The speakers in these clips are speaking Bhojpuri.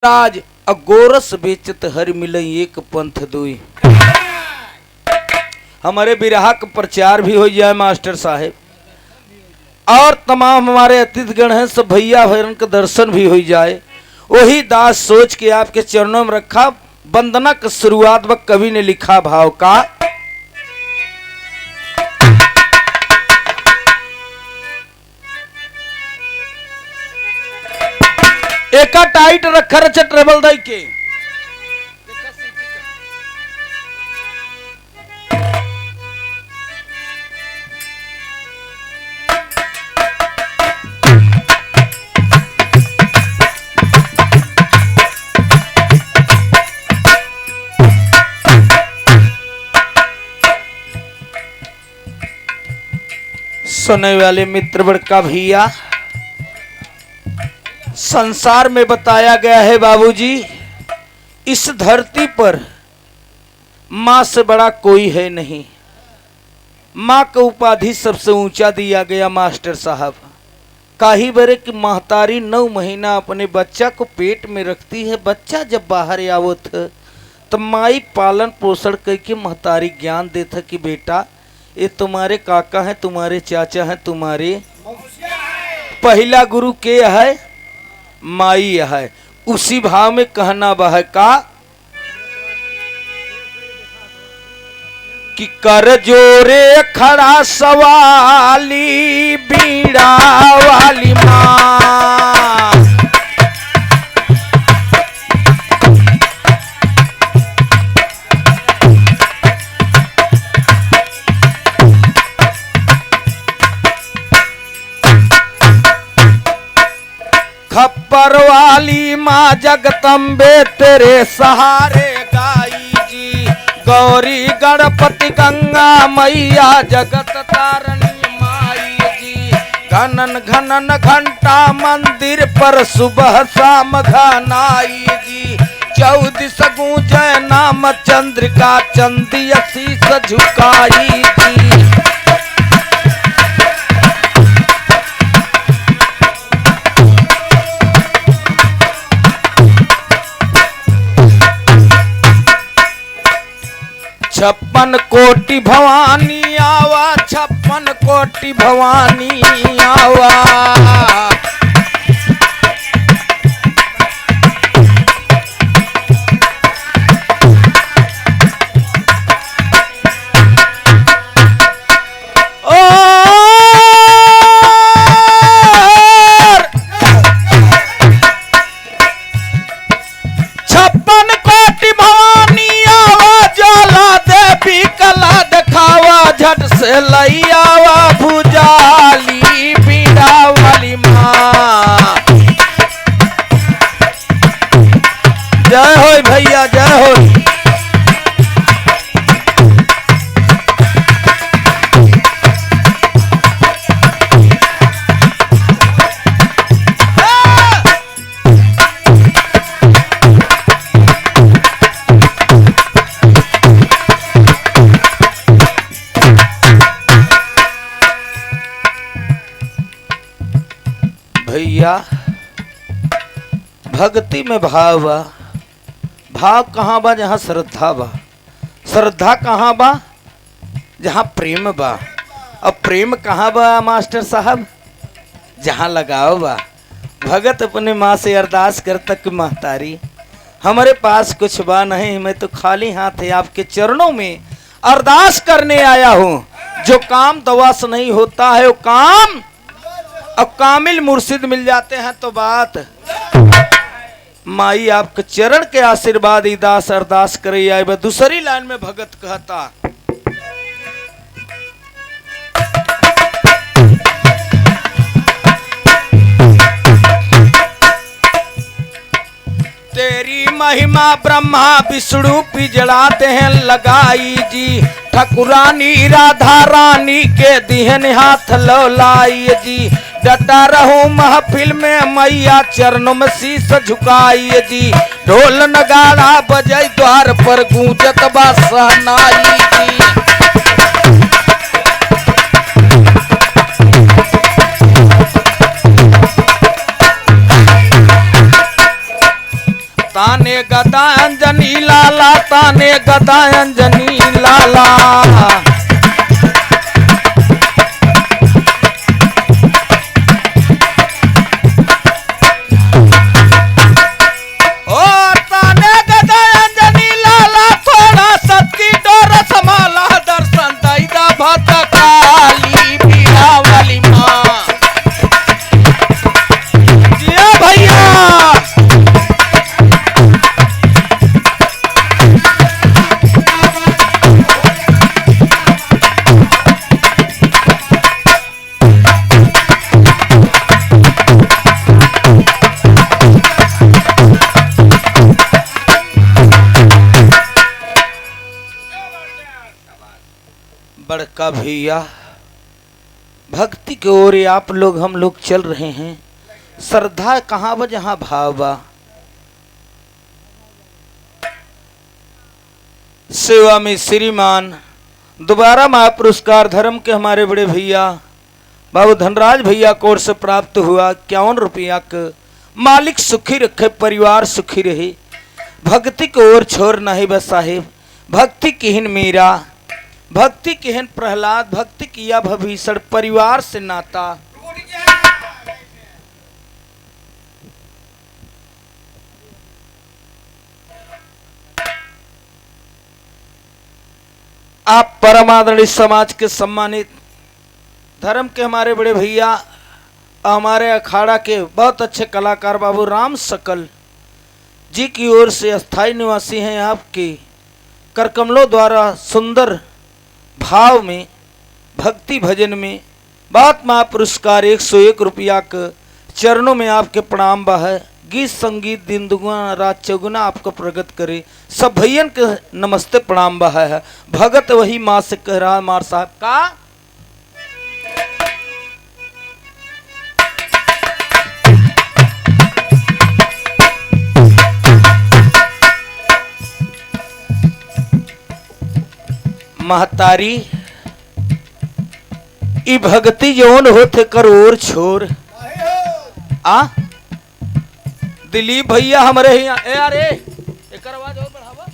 राज अगोरस बेचत हर मिलई एक पंथ दुई। हमारे बिरहा का प्रचार भी हो जाए मास्टर साहेब, और तमाम हमारे अतिथिगण हैं सब भैया भैरन का दर्शन भी हो जाए। वही दास सोच के आपके चरणों में रखा। वंदना का शुरुआत वक्त कवि ने लिखा भाव का, एका टाइट रखा रचा ट्रेबल दाई के सुनने वाले मित्र बड़का भैया, संसार में बताया गया है बाबूजी, इस धरती पर मां से बड़ा कोई है नहीं। मां का उपाधि सबसे ऊंचा दिया गया मास्टर साहब। काही बरे की महतारी 9 महीना अपने बच्चा को पेट में रखती है। बच्चा जब बाहर आवत तो माई पालन पोषण करके महतारी ज्ञान देता कि बेटा ये तुम्हारे काका हैं, तुम्हारे चाचा हैं, तुम्हारे पहला गुरु के है, माई है। उसी भाव में कहना बह का कि कर जोरे खड़ा सवाली बीड़ा वाली मां, खप्पर वाली माँ जगदम्बे तेरे सहारे गाई जी। गौरी गणपति गंगा मैया जगत तारणी माई जी। घनन घनन घंटा मंदिर पर सुबह शाम घनाई जी। 14 गूंजे नाम चंद्रिका चंदी शीस झुकाई जी। छप्पन कोटि भवानी आवा, 56 कोटि भवानी आवा। झट से लई आवा भुजाली बीड़ा वाली माँ। जय हो भैया, जय हो। भैया भक्ति में भाव बा। भाव कहाँ बा? जहाँ श्रद्धा बा। श्रद्धा कहाँ बा? जहाँ प्रेम बा। अब प्रेम कहाँ बा मास्टर साहब? जहाँ लगाव बा। भगत अपने माँ से अरदास करता कि महतारी हमारे पास कुछ बा नहीं, मैं तो खाली हाथ है आपके चरणों में अरदास करने आया हूँ। जो काम दवा से नहीं होता है वो काम अब कामिल मुर्शिद मिल जाते हैं तो बात। माई आपके चरण के आशीर्वाद दास अरदास करे आए। दूसरी लाइन में भगत कहता, तेरी महिमा ब्रह्मा विष्णु पिजड़ाते हैं लगाई जी। ठकुरानी राधा रानी के दिहन हाथ लौलाई जी। डटा रहूं महफिल में मैया चरणों में शीश झुकाई जी। ढोल नगाड़ा बजै द्वार पर गूंजत बा सहनाई जी। ताने गदा अंजनी लाला, ताने गदा अंजनी लाला। ओ ताने गदा अंजनी लाला, थोड़ा सत्की डोर संभाला, दर्शन दैदा भक्त काली बीड़ा वाली माँ। जिया भैया बड़का भैया भक्ति की ओर आप लोग हम लोग चल रहे हैं। श्रद्धा कहाँ बा जहाँ भाव बा। सेवा में श्रीमान दोबारा महापुरस्कार धर्म के हमारे बड़े भैया बाबू धनराज भैया को ओर से प्राप्त हुआ 51 रुपया का। मालिक सुखी रखे, परिवार सुखी रहे, भक्ति को ओर छोड़ नहीं बस साहेब। भक्ति किहन मीरा, भक्ति किहन प्रहलाद, भक्ति किया भभीषण, परिवार से नाता। आप परम आदरणीय समाज के सम्मानित धर्म के हमारे बड़े भैया, हमारे अखाड़ा के बहुत अच्छे कलाकार बाबू राम सकल जी की ओर से अस्थाई निवासी हैं। आपके करकमलों द्वारा सुंदर भाव में भक्ति भजन में बात महापुरस्कार 101 रुपया का चरणों में आपके प्रणाम बा है। गीत संगीत दिन दुगुना रात चौगुना आपको प्रगट करे। सब भैयन के नमस्ते प्रणाम बा है। भगत वही माँ से कह रहा मार साहब का। महतारी ई भक्ति जौन होते करोर छोर। आ दिलीप भैया हमारे यहाँ ए अरे एक आवाज और बढ़ावा।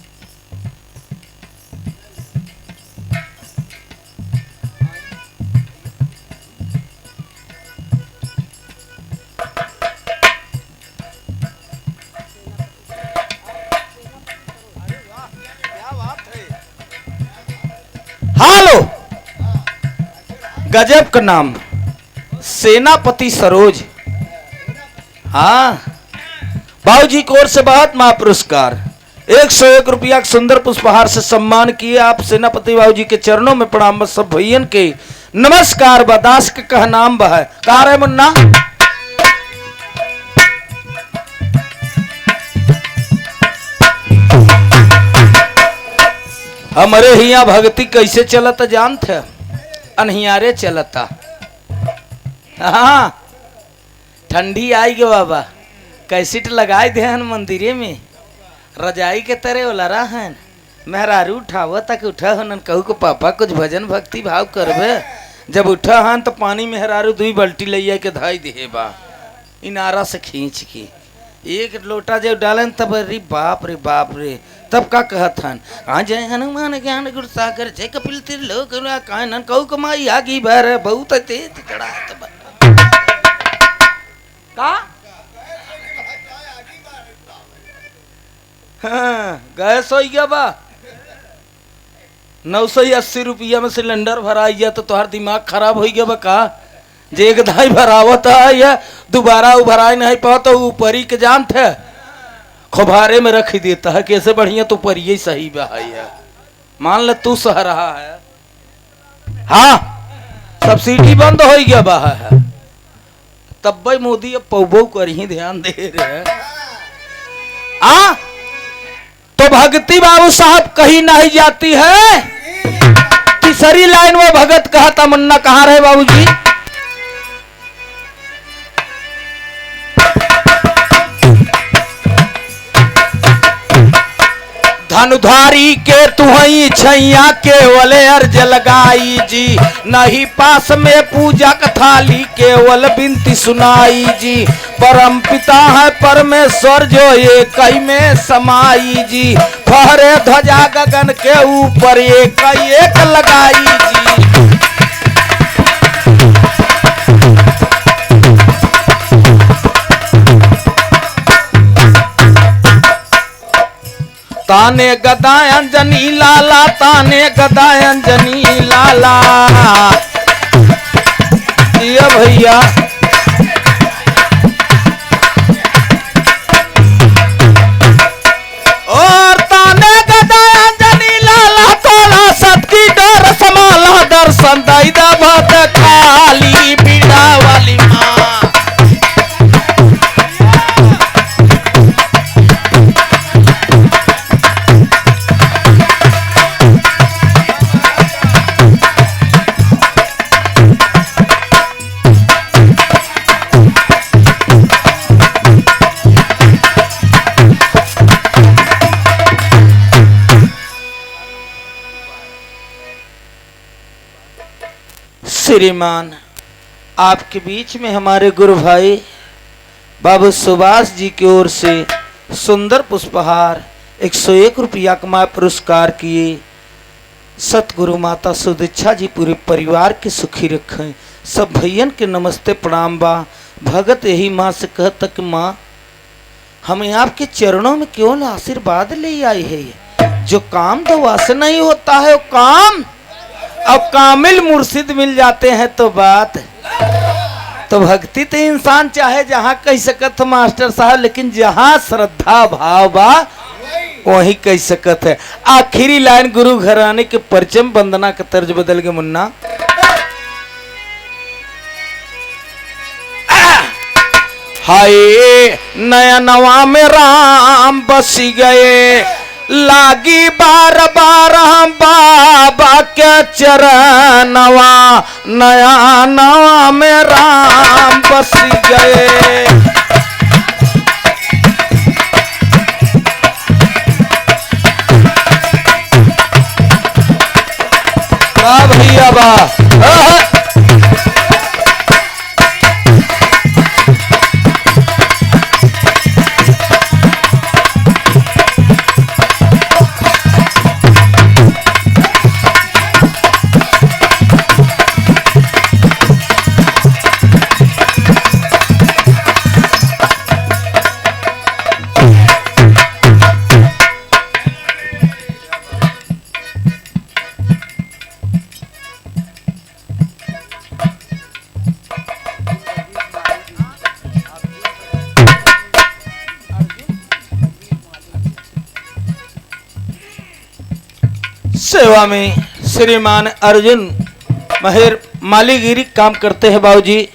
हालो गजब का नाम सेनापति सरोज। हाँ बाबूजी की ओर से बहुत महापुरस्कार 101 रुपया सुंदर पुष्पहार से सम्मान किए। आप सेनापति बाबूजी के चरणों में प्रणाम। सब भैयन के नमस्कार। बदास के कह नाम बह कहा रहे मुन्ना। हमारे हिया भक्ति कैसे चलता जानते, अनहियारे चलता। हाँ ठंडी आई गे बाबा, कैसेट लगाए दे मंदिरे में रजाई के तरह वाला रहन। मेहरारू उठाव तक उठा हन कहू को पापा कुछ भजन भक्ति भाव करबे। जब उठा हन तो पानी मेहरारू 2 बाल्टी ले के धाई दे बा इनारा से खींच के 1 लोटा जब डालन तब रे बाप रे तब का कहत हन आ जय हनुमान ज्ञान गुण सागर जय कपिल त्रिलोक कानन कहू कमाई आगी भर बहुत तेज चढ़ा का। हाँ गैस हो गया बा 980 रुपया में सिलेंडर भरा गया तो तुम्हारा दिमाग खराब हो गया बा का। जे एक धाई भरावत है या दोबारा भरा नहीं पाओ तो ऊपर ही के जानते है खुबारे में रख देता है। कैसे बढ़िया तो पर ही सही बा है। मान ले तू सह रहा है। हाँ सब्सिडी बंद हो गया बा है तब भाई मोदी अब पौबो कर ही ध्यान दे रहे हैं। तो भक्ति बाबू साहब कहीं नहीं जाती है। तीसरी लाइन में भगत कहा था मुन्ना कहाँ रहे बाबूजी। धनुधारी के तुहई छैया केवल अर्ज लगाई जी, नहीं पास में पूजा थाली केवल बिनती सुनाई जी। परम पिता है परमेश्वर जो एक ही में समाई जी, फहरे ध्वजा गगन के ऊपर एक एक लगाई जी। ताने गदा अंजनी लाला, ताने गदा अंजनी लाला, ये भैया और ताने गदा अंजनी लाला, तोला सबकी डर संभाला, दर्शन दैदा भक्त खाली बीड़ा वाली माँ। श्रीमान, आपके बीच में हमारे गुरु भाई बाबू सुभाष जी की ओर से सुंदर पुष्पहार 101 रुपया का पुरस्कार किए। सतगुरु माता सुदीक्षा जी पूरे परिवार के सुखी रखें। सब भैयन के नमस्ते प्रणाम बा। भगत यही माँ से कहता कि माँ हमें आपके चरणों में केवल आशीर्वाद ले आई है। जो काम दवा से नहीं होता है वो काम, अब कामिल मुर्शिद मिल जाते हैं तो बात। तो भक्ति तो इंसान चाहे जहाँ कह सकत मास्टर साहब, लेकिन जहाँ श्रद्धा भाव बा वही कह सकत है। आखिरी लाइन गुरु घराने के परचम वंदना का तर्ज बदल के मुन्ना। हाय नया नवा में राम बस गए, लागी बार बार हम बाबा के चरणवा, नया नवा में राम बस गए। वाह भैया वाह। सेवा में श्रीमान अर्जुन महर मालीगिरी काम करते हैं बाबूजी।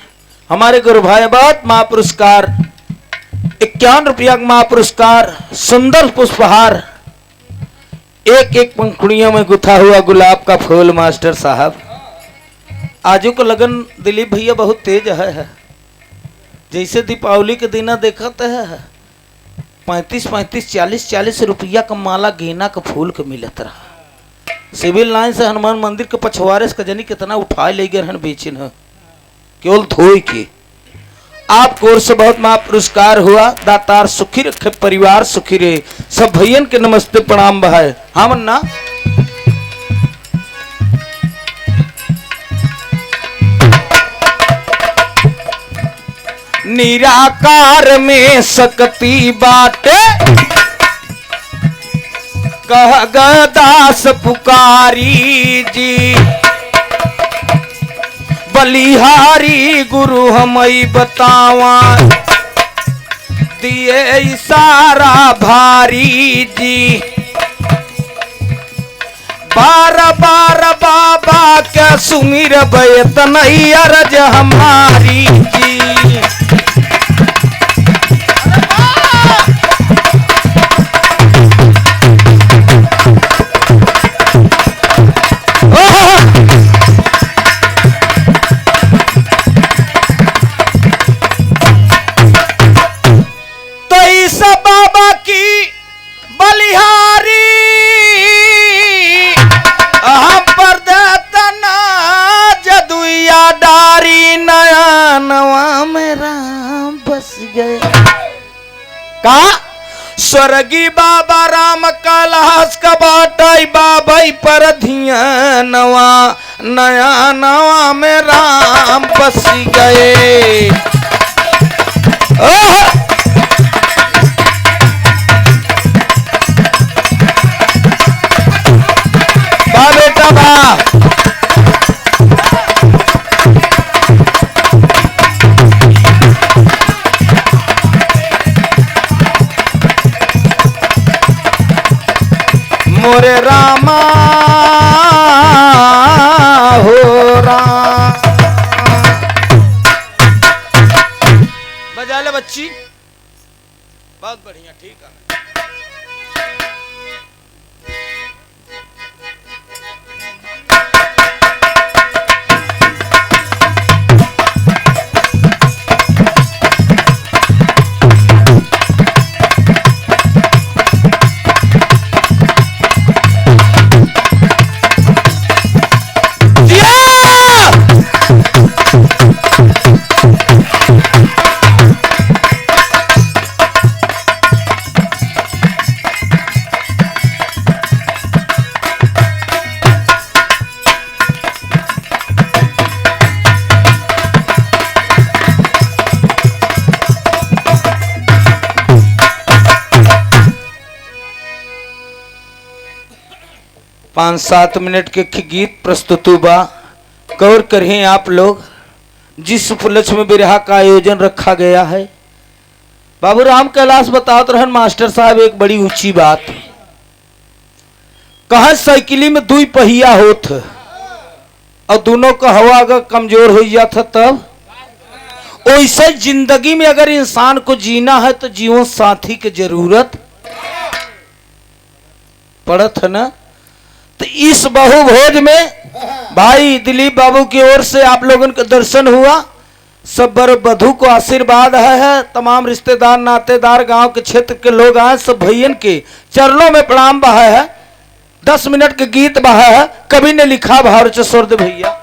हमारे गुरु भाई बहुत महापुरस्कार 51 रुपया का महापुरस्कार, सुंदर पुष्पहार, एक एक पंखुड़ियों में गुथा हुआ गुलाब का फूल। मास्टर साहब आजू को लगन दिलीप भैया बहुत तेज है। जैसे दीपावली के दिन देखते है 35-35, 40-40 रुपया का माला गेना का फूल के मिलत रहा। सिविल लाइन से हनुमान मंदिर के पछवारे से जनी कितना उठाए ले गए बेचिन है केवल धोई के। आपको ओर से बहुत महापुरस्कार हुआ। दातार सुखी रखे, परिवार सुखी रहे। सब भैयन के नमस्ते प्रणाम बहाय। हाँ मन्ना निराकार में सकती बाटे, कह गदास पुकारी जी, बलिहारी गुरु हमई बतावा, दिए इशारा भारी जी। बार बार बाबा के सुमिर बैत नहीं अरज हमारी जी। तो इस बाबा की बलिहारी स्वर्गी बाबा राम कैलाश का बाटाई बाबाई पर धियानवा नया नवा में राम बस गए। बा बेटा बा। मोरे रामा हो राम। बजा ले बच्ची, बहुत बढ़िया, ठीक है। 5-7 मिनट के गीत प्रस्तुत हुआ। गौर करें आप लोग, जिस उपलक्ष्य में बिरहा का आयोजन रखा गया है। बाबू राम कैलाश बताओ तो रहन मास्टर साहब एक बड़ी ऊंची बात। कहा साइकिली में 2 पहिया होत और दोनों का हवा अगर कमजोर हो जाता तब। वैसे जिंदगी में अगर इंसान को जीना है तो जीवन साथी की जरूरत पड़त है ना। तो इस बहुभोज में भाई दिलीप बाबू की ओर से आप लोगों का दर्शन हुआ। सब बर बधू को आशीर्वाद है। तमाम रिश्तेदार नातेदार गांव के क्षेत्र के लोग आए, सब भैयन के चरणों में प्रणाम बहा है। 10 मिनट के गीत बहा है। कवि ने लिखा भारत स्वर्द भैया।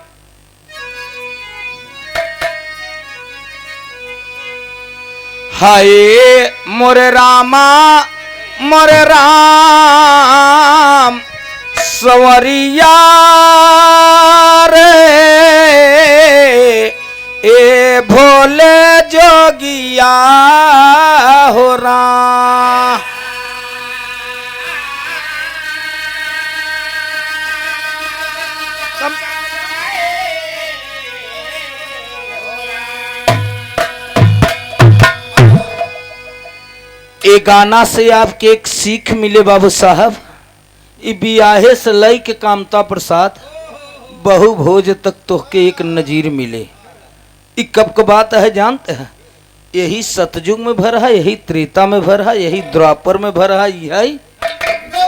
हाय मोरे रामा मोरे राम सवरिया रे ए भोले जोगिया हो राम। ए गाना से आपके एक सीख मिले बाबू साहब। बियाहे से लई के कामता प्रसाद बहु भोज तक तो के एक नजीर मिले। ये कब का बात है जानते हैं? यही सतयुग में भर है, यही त्रेता में भर है, यही द्वापर में भर है, यही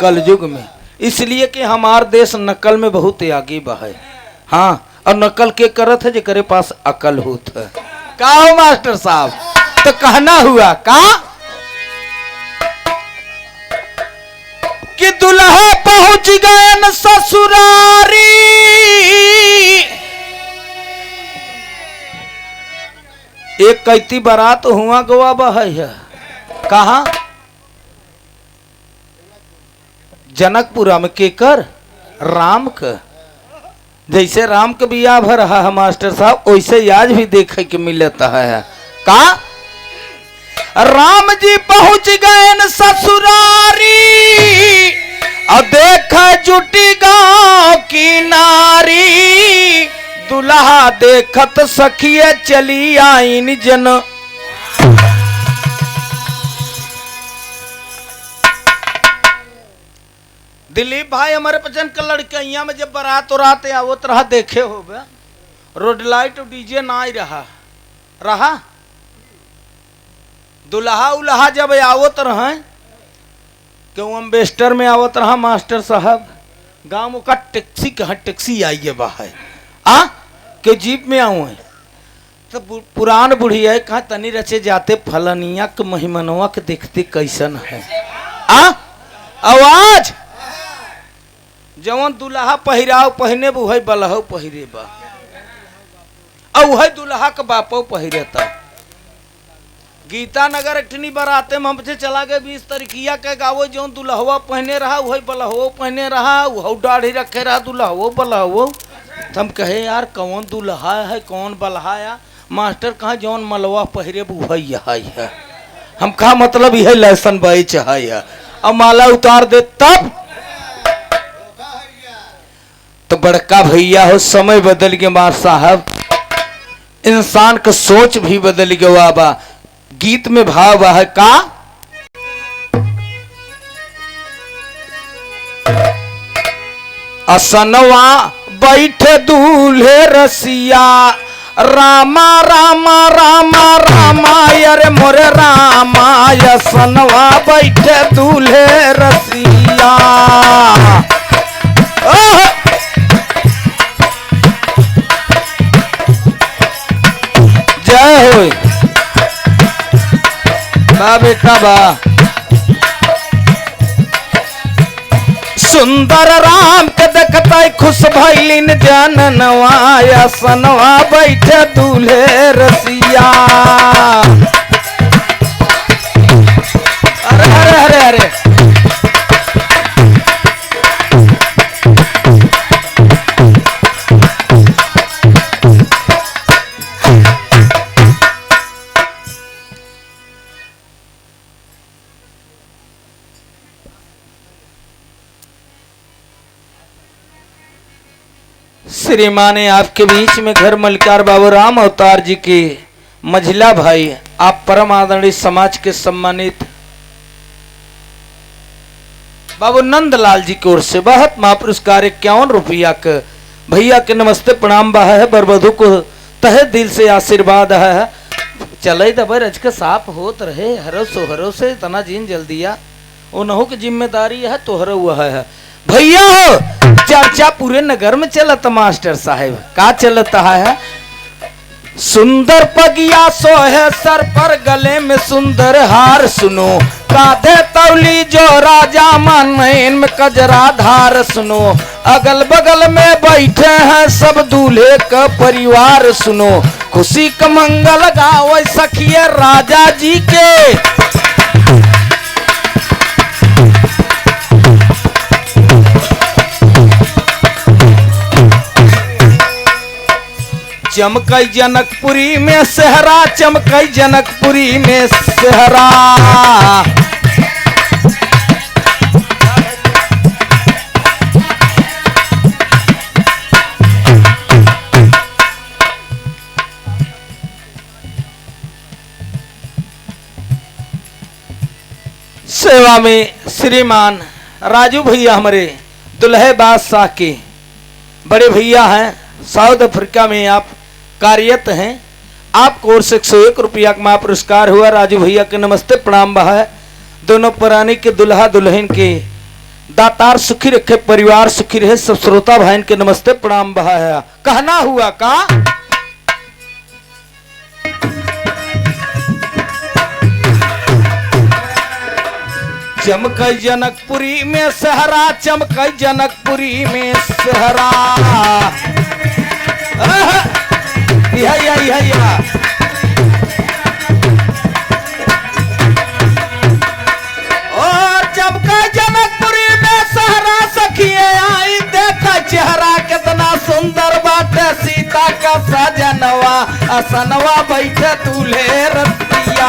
कलयुग में। इसलिए कि हमार देश नकल में बहुत आगे बढ़े। हाँ, और नकल के करत है जो करे पास अकल होत है। का हो मास्टर साहब? तो कहना हुआ का कि दुल्हा पहुंच गए न ससुरारी। एक कैती बारात हुआ गवा बहाई है। कहा? जनकपुरा में केकर राम का। जैसे राम का बियाह भर रहा है मास्टर साहब, वैसे आज भी देखे के मिलता है। का राम जी पहुंच गए न ससुरारी और देखा जुटी गांव की नारी। दुल्हा देखत सखिए चली आईन जन। दिलीप भाई हमारे पचन का लड़कियां में जब बारात रात आवत रहा देखे हो गया। रोड लाइट और डीजे ना ही रहा। दुल्हा उल्हा जब आवत रहा क्यों अम्बेस्टर में आवत रहा मास्टर साहब। गांव का टैक्सी कहा टैक्सी आई है बाहर के जीप में आऊ है। तो पुरान बुढ़िया कहा तनी रचे जाते फलनिया के महिमनवा के देखते कैसन है। आवाज जवन दुल्हा पहिराव पहने वो है बलहौ पहिरे बा और वह दुल्हा के बापो पहिरे था। गीता नगर एकठनी बराते में हमसे चला गए 20 तारीखिया के गावो जो दुल्हवा पहने रहा वही बलहवो पहने रहा वह दाढ़ी रखे रहा दुल्हवो बलहवो। हम कहे यार कौन दुल्हा है कौन बल्हाया। मास्टर कहा जौन मलवा पहरे वही है। हम कहा मतलब यह लहसन बेच है अब माला उतार दे तब। तो बड़का भैया हो समय बदल गया मार साहब, इंसान का सोच भी बदल गया बा। गीत में भाव है का असनवा बैठे दूल्हे रसिया रामा रामा रामा रामा अरे मोरे रामा असनवा बैठे दूल्हे रसिया। जय हो बा बेटा बा। सुंदर राम के देखता खुश भैलिन जननवा असनवा बैठे दूल्हे रसिया। अरे अरे अरे अरे श्रीमान ने आपके बीच में घर मलकार बाबू राम अवतार जी के मझिला भाई आप परम आदरणीय समाज के सम्मानित बाबू नंदलाल जी की ओर से बहुत महापुरस्कार 51 रुपया का भैया के नमस्ते प्रणाम बहा है। बरबधु को तहे दिल से आशीर्वाद है। चले दबर अज के साफ होत रहे हरो से तना जीन जल्दिया वो नहो की जिम्मेदारी है तोहर हुआ है। भैया हो चर्चा पूरे नगर में चलता मास्टर साहब का चलता है। सुंदर पगिया सोहे सर पर गले में सुंदर हार सुनो काधे तौली जो राजा मन में कजरा धार सुनो अगल बगल में बैठे हैं सब दूल्हे का परिवार सुनो खुशी का मंगल गाओ सखिए राजा जी के। चमकई जनकपुरी में सेहरा चमकई जनकपुरी में सेहरा। सेवा में श्रीमान राजू भैया हमारे दुल्हे बादशाह के बड़े भैया हैं। साउथ अफ्रीका में आप कार्यरत हैं। आपको ओर से 101 रुपया का पुरस्कार हुआ। राजू भैया के नमस्ते प्रणाम बहा है। दोनों प्राणी के दुल्हा दुल्हन के दातार सुखी रखे परिवार सुखी रहे। सब श्रोता भाई के नमस्ते प्रणाम बहा है। कहना हुआ का चमकई जनकपुरी में सहरा चमकई जनकपुरी में सहरा। और चमकई जनकपुरी में सहरा सखिए आई देखा चेहरा कितना सुंदर बाटे सीता का सजनवा असनवा बैठे दूल्हे रसिया।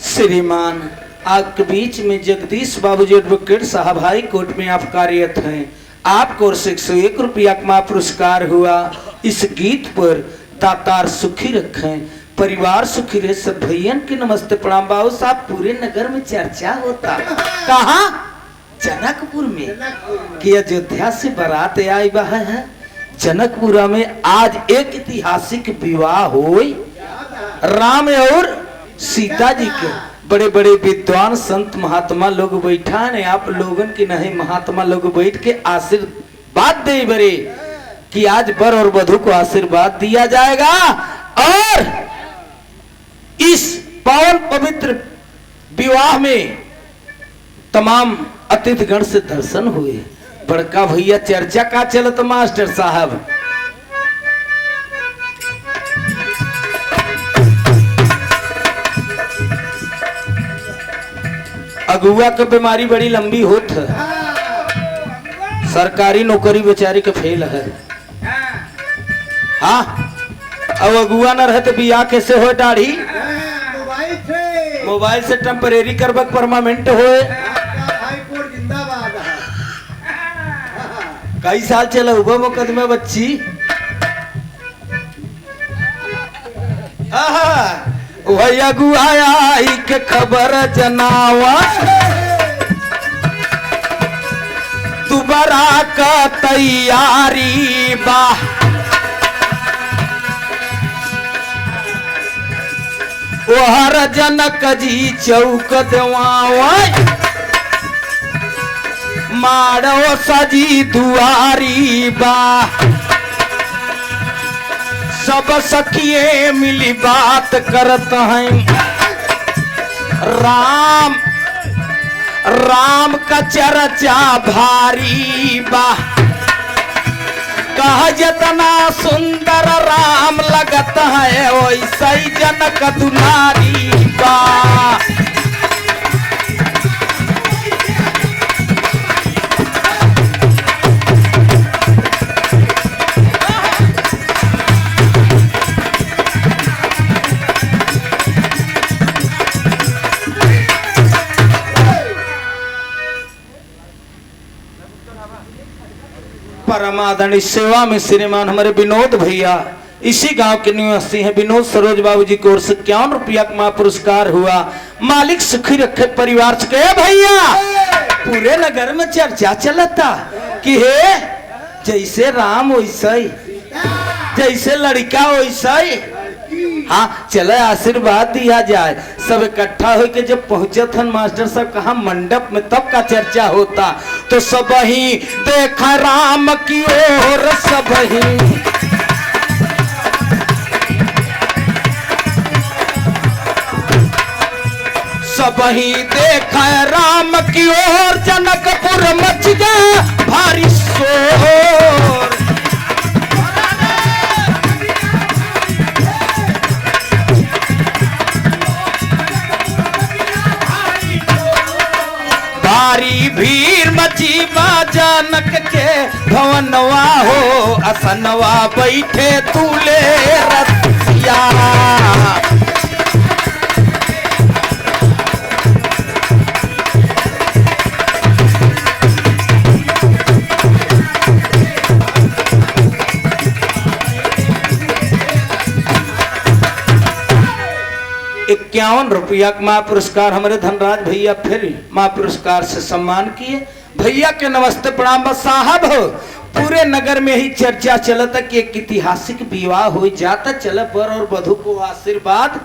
श्रीमान आपके बीच में जगदीश बाबूजी एडवोकेट साहब हाई कोर्ट में आप कार्यरत हैं। आपको ओर से 101 रुपया का पुरस्कार हुआ। इस गीत पर दातार सुखी रखें परिवार सुखी रहे। सब भैयन के नमस्ते प्रणाम। बाबू साहब पूरे नगर में चर्चा होता कहा जनकपुर में कि अयोध्या से बारात आई बा है। जनकपुरा में आज एक ऐतिहासिक विवाह हुई राम और सीता जी के। बड़े बड़े विद्वान संत महात्मा लोग बैठा है। आप लोगन की नहीं महात्मा लोग बैठ के आशीर्वाद दे बरे कि आज वर और वधू को आशीर्वाद दिया जाएगा और इस पावन पवित्र विवाह में तमाम अतिथिगण से दर्शन हुए। बड़का भैया चर्चा का चलत मास्टर साहब। अगुआ के बीमारी बड़ी लंबी होत है, सरकारी नौकरी बेचारी के फेल है। हाँ, अब अगुआ न रहे तो बियाह कैसे हो? दाढ़ी मोबाइल से टेम्परेरी करबक परमानेंट होए। कई साल चला हुआ मुकदमा बच्ची। वही अगुआ आई के खबर जनावा दोबारा का तैयारी बा। ओहर जनक जी चौक देवावा मारो सजी दुआरी बा। सब सखिए मिली बात करत हैं राम राम का चर्चा भारी बा। कहा जितना सुंदर राम लगत है वैसा ही जनक दुलारी बा। परमादरणी सेवा में श्रीमान हमारे विनोद भैया इसी गांव के निवासी हैं। विनोद सरोज बाबू जी की ओर से 51 रुपया का महापुरस्कार हुआ। मालिक सुखी रखे परिवार से। भैया पूरे नगर में चर्चा चलता कि हे जैसे राम वैसा ही, जैसे लड़का वैसा ही। हाँ चले आशीर्वाद दिया जाए। सब इकट्ठा होके जब पहुंचे थे मास्टर साहब कहा मंडप में, तब का चर्चा होता। तो सब ही देखा राम की ओर, सब ही सब ही देखा राम की ओर। जनकपुर मच गया भारी शोर। भारी भीड़ मची बा जनक के भवनवा हो। असनवा बैठे तूले रसिया। ₹51 का महापुरस्कार हमारे धनराज भैया फिर महापुरस्कार से सम्मान किए। भैया के नमस्ते प्रणाम। बस साहब हो पूरे नगर में ही चर्चा चलता कि एक ऐतिहासिक विवाह हो जाता। चल वर और वधू को आशीर्वाद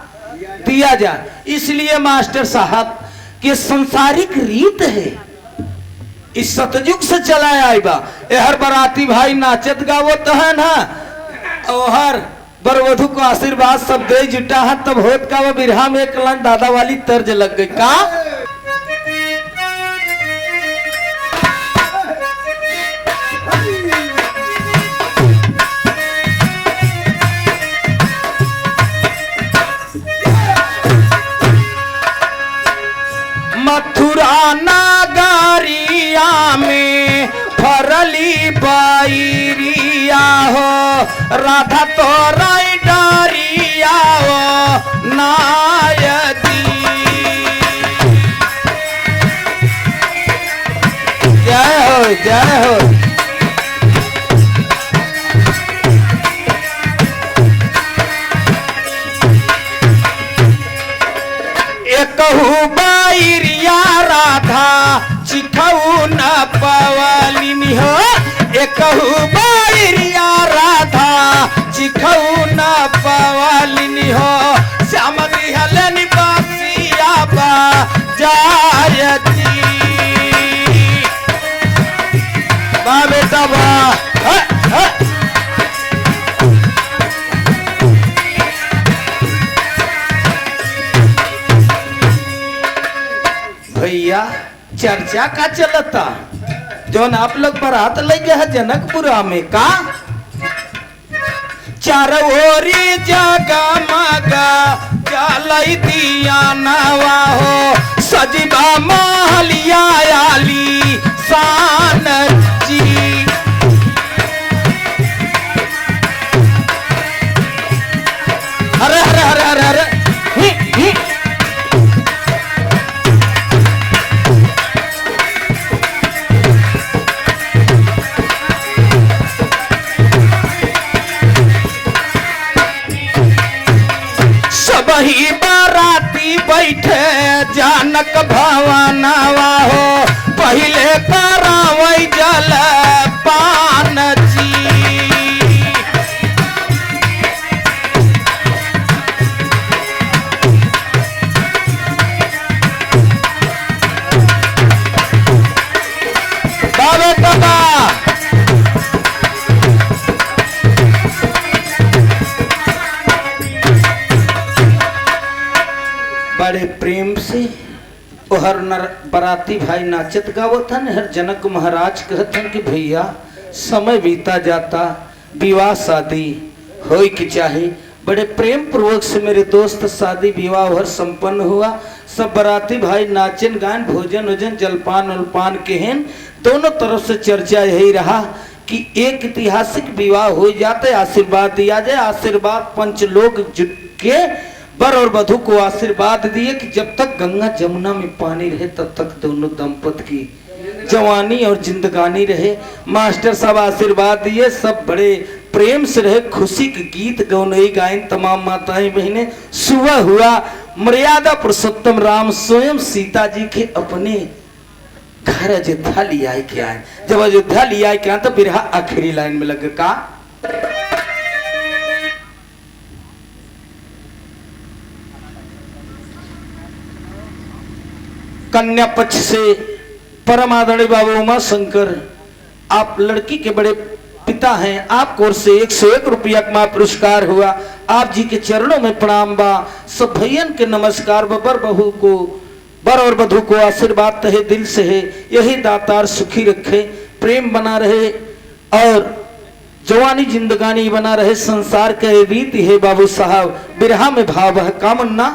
दिया जाए। इसलिए मास्टर साहब के संसारिक रीत है, इस सतयुग से चला आई बा। हर बराती भाई नाचत गावत है ना, और बर वधु को आशीर्वाद सब दे जुटा है। तब होत का वो बिरहा में एक लाइन दादा वाली तर्ज लग गई का। मथुरा नगरिया में फरली बैरिया हो। राधा तो राई डारिया हो नायदी। जय हो जय हो। एकहू बैरिया राधा चिखऊ न पवलिनी हो। एकहू बैरिया राधा चिखऊ न पवलिनी हो। श्याम दिहलनि बासिया बा जायती। बा बेटा बा भैया चर्चा का चलता जोन आप लोग बारात ले गए है जनकपुरा में का चार ओरी जगा मगा चलाई दिया नवा हो सजबा महलिया आली शान जी। अरे अरे अरे अरे अरे सबही बाराती बैठे जानक भवनवा हो पहले करावई जल पान जी। बाबे बाबा बड़े प्रेम से हर नर बराती भाई नाचत गावतन हर जनक महाराज कहतन कि भैया समय बीता जाता विवाह शादी होई की चाहे। बड़े प्रेम पूर्वक से मेरे दोस्त शादी विवाह हर संपन्न हुआ। सब बराती भाई नाचन गायन भोजन वोजन जलपान उलपान केहन दोनों तरफ से चर्चा यही रहा कि एक ऐतिहासिक विवाह हो जाते आशीर्वाद दिया जाए। आशीर्वाद पंच लोग जुट के वर और वधू को आशीर्वाद दिए कि जब तक गंगा जमुना में पानी रहे तब तक दोनों दंपति की जवानी और जिंदगानी रहे। मास्टर साहब आशीर्वाद दिए, सब बड़े प्रेम से रहे, खुशी के गीत गौनई गायन तमाम माताएं बहनें। सुबह हुआ मर्यादा पुरुषोत्तम राम स्वयं सीता जी के अपने घर अयोध्या लिया के आए। जब अयोध्या लिया के आए तो बिरहा आखिरी लाइन में लग का कन्या पक्ष से परम आदरणीय बाबू उमा शंकर आप लड़की के बड़े पिता हैं, आपको ओर से 101 रुपया का पुरस्कार हुआ। आप जी के चरणों में प्रणाम बा। सब भैयन के नमस्कार। बर बहू को बर और वधू को आशीर्वाद तहे दिल से है, यही दातार सुखी रखे, प्रेम बना रहे और जवानी जिंदगानी बना रहे। संसार के रीति है बाबू साहब बिरहा में भाव है कामना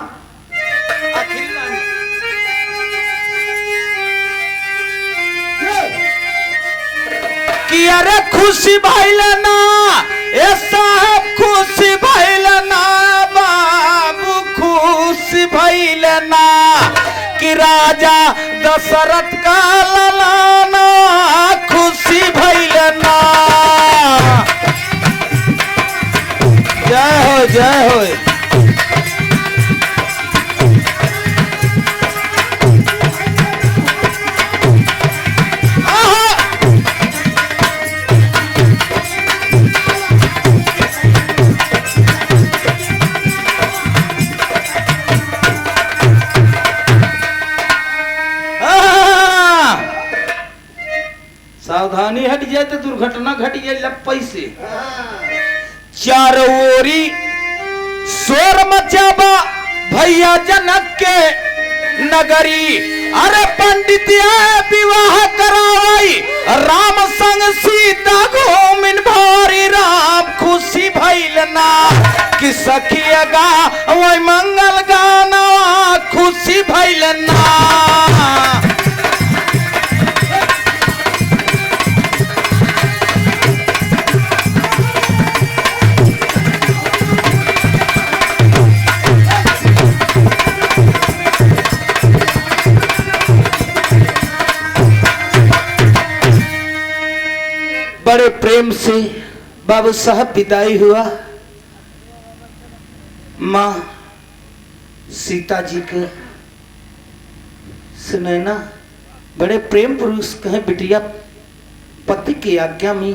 कि अरे खुशी भइल ना ए साहब खुशी भइल ना बाबू खुशी भइल ना कि राजा दशरथ का ललाना खुशी भइल ना। जय हो जय हो। सावधानी हट जाए तो दुर्घटना घट जाए लपई से। चारों ओरी शोर मचाबा भैया जनक के नगरी। अरे पंडित विवाह करावाई राम संग सीता घूमिन भारी राम खुशी भइल ना कि सखिया गा वही मंगल गाना खुशी भइल ना। बड़े प्रेम से बाबू साहब विदाई हुआ। माँ सीता जी के सुनैना बड़े प्रेम पुरुष कहे बिटिया पति की आज्ञा में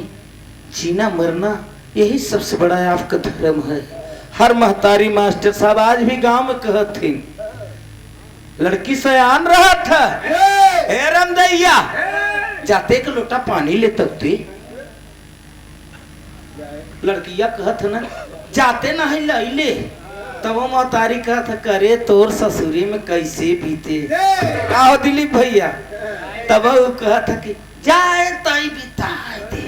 जीना मरना यही सबसे बड़ा आपका धर्म है। हर महतारी मास्टर साहब आज भी गांव में कहते लड़की सयान रहा था हे रमदैया जाते के लोटा पानी ले तकते लड़किया कहत न जाते ना है ले तब महतारी कहा था करे तोर ससुरी में कैसे बीते आओ दिलीप भैया। तब वो कहा था कि जाए तई बिताए दे।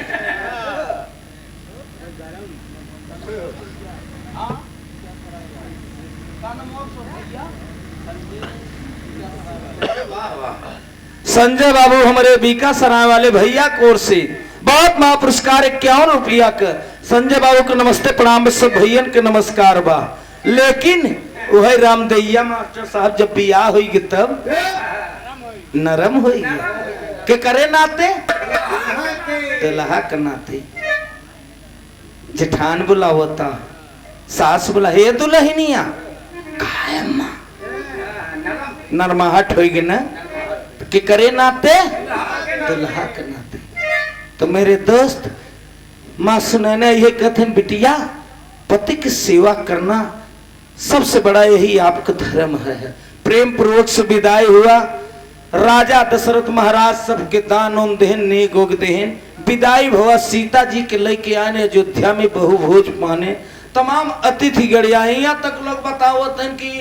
संजय बाबू हमारे बीका सराय वाले भैया कोर से बहुत महापुरस्कार 51 रुपया का। संजय बाबू को नमस्ते प्रणाम, सब भैयन के नमस्कार बा। लेकिन वही रामदैया मास्टर साहब जब बियाह हुई तब नरम हुई के करे नाते दुल्हा के नाते जेठान बुलावता, सास बुला हे दुल्हनिया नरमाहट होगी ना कि करे नाते दुल्हा के नाते। तो मेरे दोस्त माँ सुनैना यही कथन बिटिया पति की सेवा करना सबसे बड़ा यही आपका धर्म है। प्रेम पूर्वक से विदाई हुआ। राजा दशरथ महाराज सबके दान ओन देहन नेक ओग देहन विदाई भवा। सीता जी के लेके आने अयोध्या में बहु भोज माने तमाम अतिथि गड़िया। यहाँ तक लोग बतावत हैं कि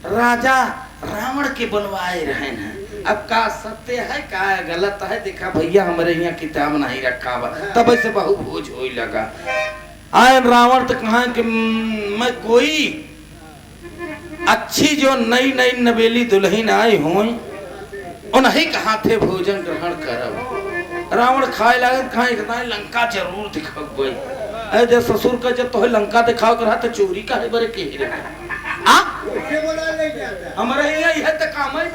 राजा रावण के बनवाए रहे हैं। अब का सत्य है का गलत है देखा भैया हमारे यहाँ किताब नहीं रखा हुआ तब ऐसे बहु भोज हो लगा। आए रावण तो कहा कि मैं कोई अच्छी जो नई नई नवेली दुल्हन आई हो उन्हीं के हाथे भोजन ग्रहण करब। रावण खाए लगे कहा इतना लंका जरूर दिखाओ। जब ससुर का जब तो लंका दिखाओ कर तो चोरी का है बड़े के हमारे यहाँ यह तो काम ही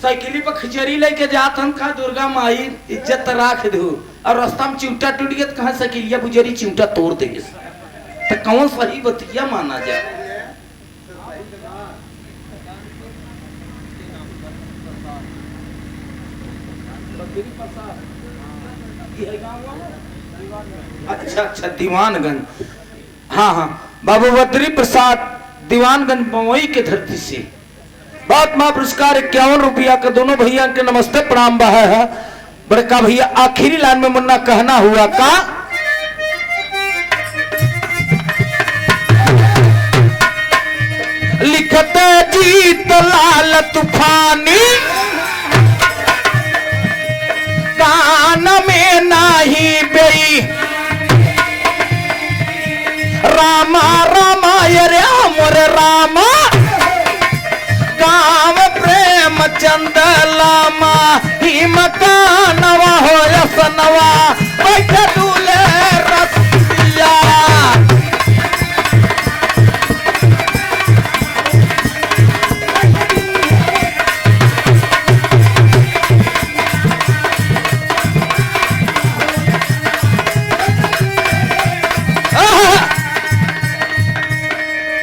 साइकिली पर खिचड़ी लेके जात हम कहा दुर्गा माई इज्जत राख दू और रास्ता में चिमटा टूट गया तो कहा साइकिलिया बुजरी चिमटा तोड़ देंगे तो कौन सही बतिया माना जाए। अच्छा अच्छा दीवानगंज हाँ हाँ बाबू बद्री प्रसाद दीवानगंज बम्बई के धरती से बहुत महापुरस्कार 51 रुपया का। दोनों भैया के नमस्ते प्रणाम बहा है। बड़का भैया आखिरी लाइन में मुन्ना कहना हुआ का लिखते जीत लाल तूफानी कान में नाही बेई रामा रामा रे मोर रामा गाँव प्रेम चंद लामा ही मकानवा हो यसनवा बैठ दूले रसिया।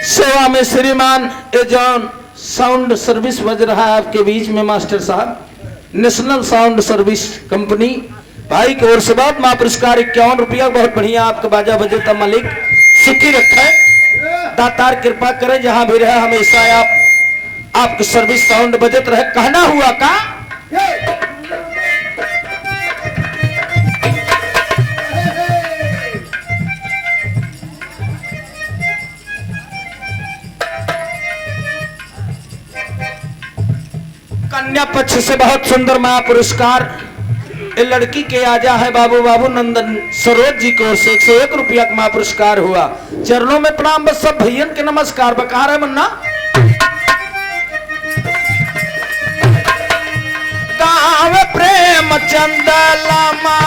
सेवा में श्रीमान एजॉन साउंड सर्विस बज रहा है आपके बीच में मास्टर साहब, नेशनल साउंड सर्विस कंपनी भाई की ओर से बहुत महापुरस्कार 51 रुपया। बहुत बढ़िया आपका बाजा बजे तब मालिक सुखी रखे दातार कृपा करे जहां भी रहे हमेशा आपकी सर्विस साउंड बजत रहे। कहना हुआ का कन्या पक्ष से बहुत सुंदर महापुरस्कार ये लड़की के आजा है बाबू बाबू नंदन सरोज जी को 101 रुपया का महापुरस्कार हुआ। चरणों में प्रणाम बस सब भैयन के नमस्कार। बकार है मन्ना गाँव प्रेम चंद लामा